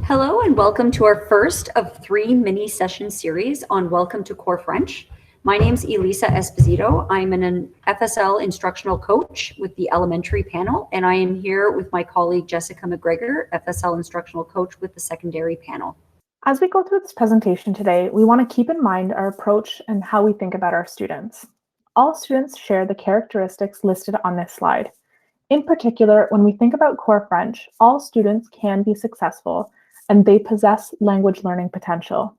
Hello and welcome to our first of 3 mini session series on Welcome to Core French. My name is Elisa Esposito. I'm an FSL instructional coach with the elementary panel, and I am here with my colleague Jessica McGregor, FSL instructional coach with the secondary panel. As we go through this presentation today, we want to keep in mind our approach and how we think about our students. All students share the characteristics listed on this slide. In particular, when we think about Core French, all students can be successful and they possess language learning potential.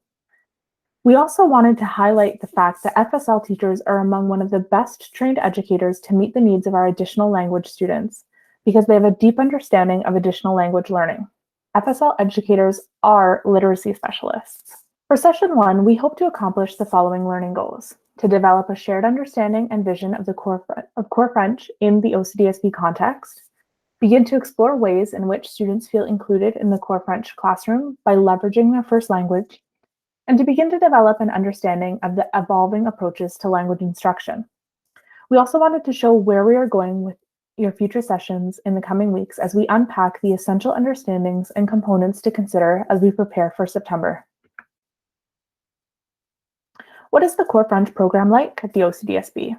We also wanted to highlight the fact that FSL teachers are among one of the best trained educators to meet the needs of our additional language students because they have a deep understanding of additional language learning. FSL educators are literacy specialists. For session 1, we hope to accomplish the following learning goals: to develop a shared understanding and vision of Core French in the OCDSB context, begin to explore ways in which students feel included in the Core French classroom by leveraging their first language, and to begin to develop an understanding of the evolving approaches to language instruction. We also wanted to show where we are going with your future sessions in the coming weeks as we unpack the essential understandings and components to consider as we prepare for September. What is the Core French program like at the OCDSB?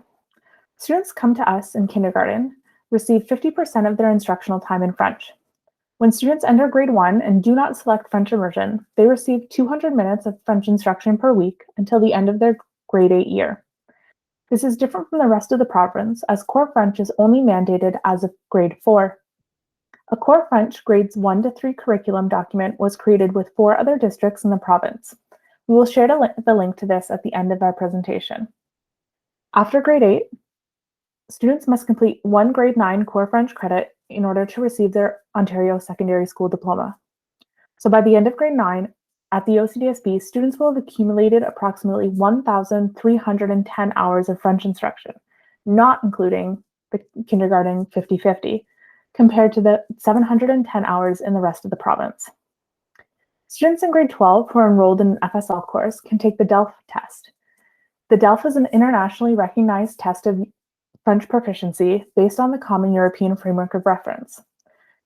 Students come to us in kindergarten, receive 50% of their instructional time in French. When students enter grade 1 and do not select French immersion, they receive 200 minutes of French instruction per week until the end of their grade 8 year. This is different from the rest of the province, as Core French is only mandated as of grade 4. A Core French grades 1 to 3 curriculum document was created with 4 other districts in the province. We will share the link to this at the end of our presentation. After grade 8, students must complete 1 grade 9 Core French credit in order to receive their Ontario Secondary School Diploma. So by the end of grade 9, at the OCDSB, students will have accumulated approximately 1,310 hours of French instruction, not including the kindergarten 50-50, compared to the 710 hours in the rest of the province. Students in grade 12 who are enrolled in an FSL course can take the DELF test. The DELF is an internationally recognized test of French proficiency based on the Common European Framework of Reference.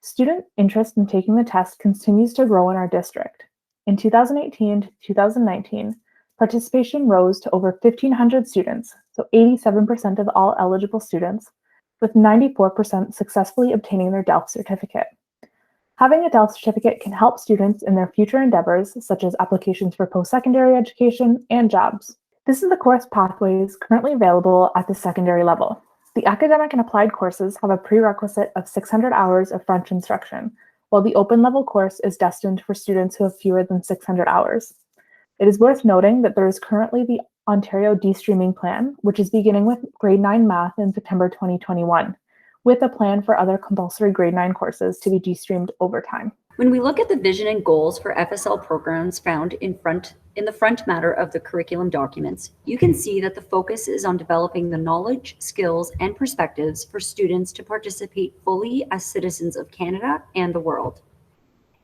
Student interest in taking the test continues to grow in our district. In 2018 to 2019, participation rose to over 1,500 students, so 87% of all eligible students, with 94% successfully obtaining their DELF certificate. Having a DELF certificate can help students in their future endeavors, such as applications for post-secondary education and jobs. This is the course pathways currently available at the secondary level. The academic and applied courses have a prerequisite of 600 hours of French instruction, while the open level course is destined for students who have fewer than 600 hours. It is worth noting that there is currently the Ontario de-streaming plan, which is beginning with grade 9 math in September 2021, with a plan for other compulsory grade 9 courses to be de-streamed over time. When we look at the vision and goals for FSL programs found in the front matter of the curriculum documents, you can see that the focus is on developing the knowledge, skills, and perspectives for students to participate fully as citizens of Canada and the world.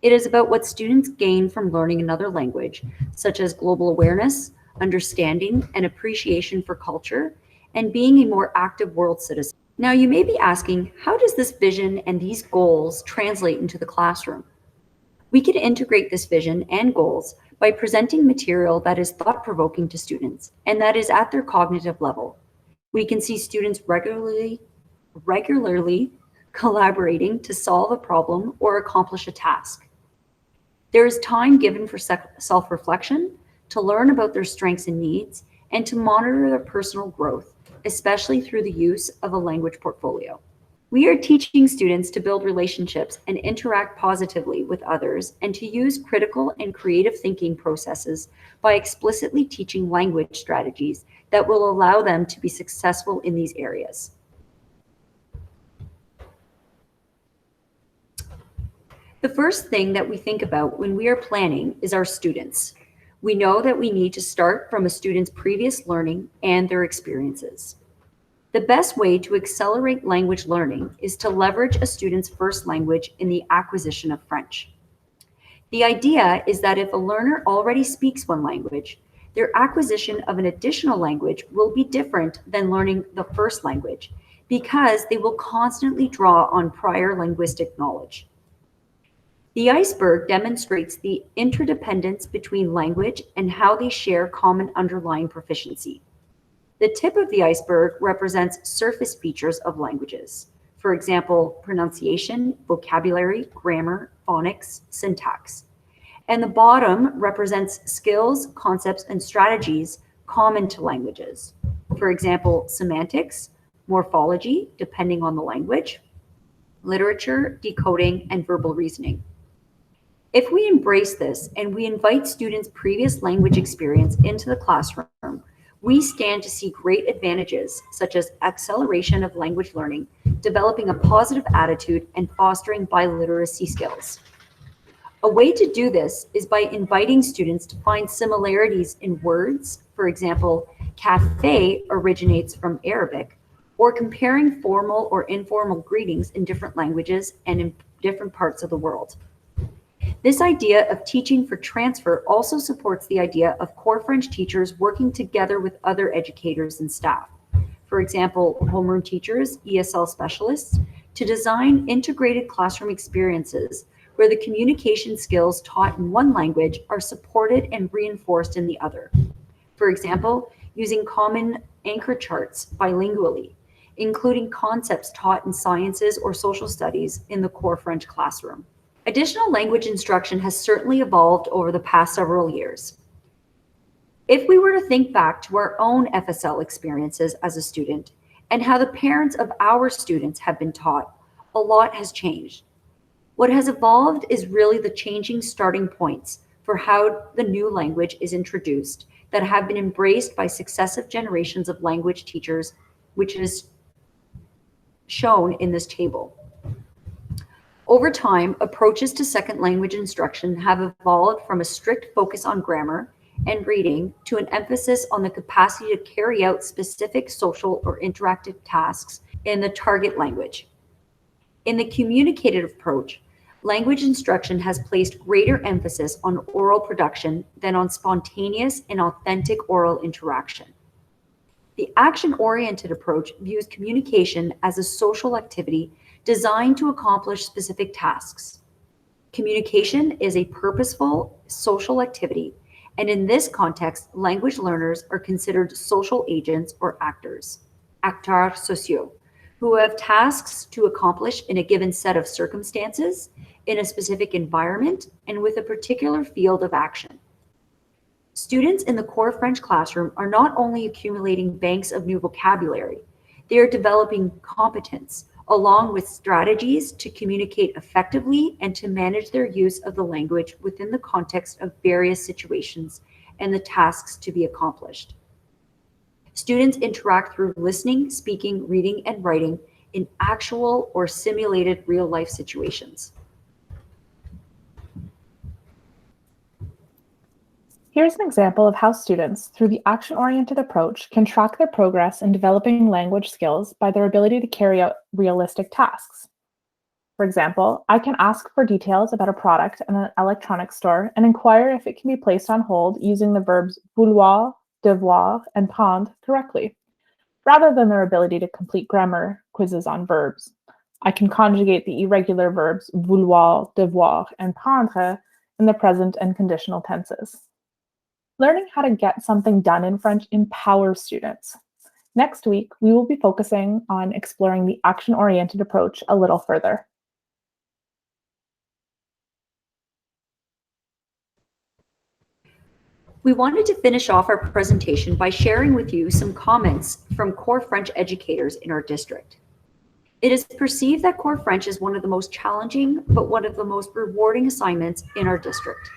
It is about what students gain from learning another language, such as global awareness, understanding, and appreciation for culture, and being a more active world citizen. Now, you may be asking, how does this vision and these goals translate into the classroom? We can integrate this vision and goals by presenting material that is thought-provoking to students and that is at their cognitive level. We can see students regularly collaborating to solve a problem or accomplish a task. There is time given for self-reflection, to learn about their strengths and needs, and to monitor their personal growth, especially through the use of a language portfolio. We are teaching students to build relationships and interact positively with others and to use critical and creative thinking processes by explicitly teaching language strategies that will allow them to be successful in these areas. The first thing that we think about when we are planning is our students. We know that we need to start from a student's previous learning and their experiences. The best way to accelerate language learning is to leverage a student's first language in the acquisition of French. The idea is that if a learner already speaks one language, their acquisition of an additional language will be different than learning the first language because they will constantly draw on prior linguistic knowledge. The iceberg demonstrates the interdependence between language and how they share common underlying proficiency. The tip of the iceberg represents surface features of languages. For example, pronunciation, vocabulary, grammar, phonics, syntax. And the bottom represents skills, concepts, and strategies common to languages. For example, semantics, morphology, depending on the language, literature, decoding, and verbal reasoning. If we embrace this and we invite students' previous language experience into the classroom, we stand to see great advantages such as acceleration of language learning, developing a positive attitude, and fostering biliteracy skills. A way to do this is by inviting students to find similarities in words. For example, cafe originates from Arabic, or comparing formal or informal greetings in different languages and in different parts of the world. This idea of teaching for transfer also supports the idea of core French teachers working together with other educators and staff. For example, homeroom teachers, ESL specialists, to design integrated classroom experiences where the communication skills taught in one language are supported and reinforced in the other. For example, using common anchor charts bilingually, including concepts taught in sciences or social studies in the core French classroom. Additional language instruction has certainly evolved over the past several years. If we were to think back to our own FSL experiences as a student and how the parents of our students have been taught, a lot has changed. What has evolved is really the changing starting points for how the new language is introduced that have been embraced by successive generations of language teachers, which is shown in this table. Over time, approaches to second language instruction have evolved from a strict focus on grammar and reading to an emphasis on the capacity to carry out specific social or interactive tasks in the target language. In the communicative approach, language instruction has placed greater emphasis on oral production than on spontaneous and authentic oral interaction. The action-oriented approach views communication as a social activity designed to accomplish specific tasks. Communication is a purposeful social activity, and in this context, language learners are considered social agents or actors, acteurs sociaux, who have tasks to accomplish in a given set of circumstances, in a specific environment, and with a particular field of action. Students in the core French classroom are not only accumulating banks of new vocabulary, they are developing competence, along with strategies to communicate effectively and to manage their use of the language within the context of various situations and the tasks to be accomplished. Students interact through listening, speaking, reading, and writing in actual or simulated real-life situations. Here's an example of how students, through the action-oriented approach, can track their progress in developing language skills by their ability to carry out realistic tasks. For example, I can ask for details about a product in an electronics store and inquire if it can be placed on hold using the verbs vouloir, devoir, and prendre correctly, rather than their ability to complete grammar quizzes on verbs. I can conjugate the irregular verbs vouloir, devoir, and prendre in the present and conditional tenses. Learning how to get something done in French empowers students. Next week, we will be focusing on exploring the action-oriented approach a little further. We wanted to finish off our presentation by sharing with you some comments from core French educators in our district. It is perceived that core French is one of the most challenging, but one of the most rewarding assignments in our district.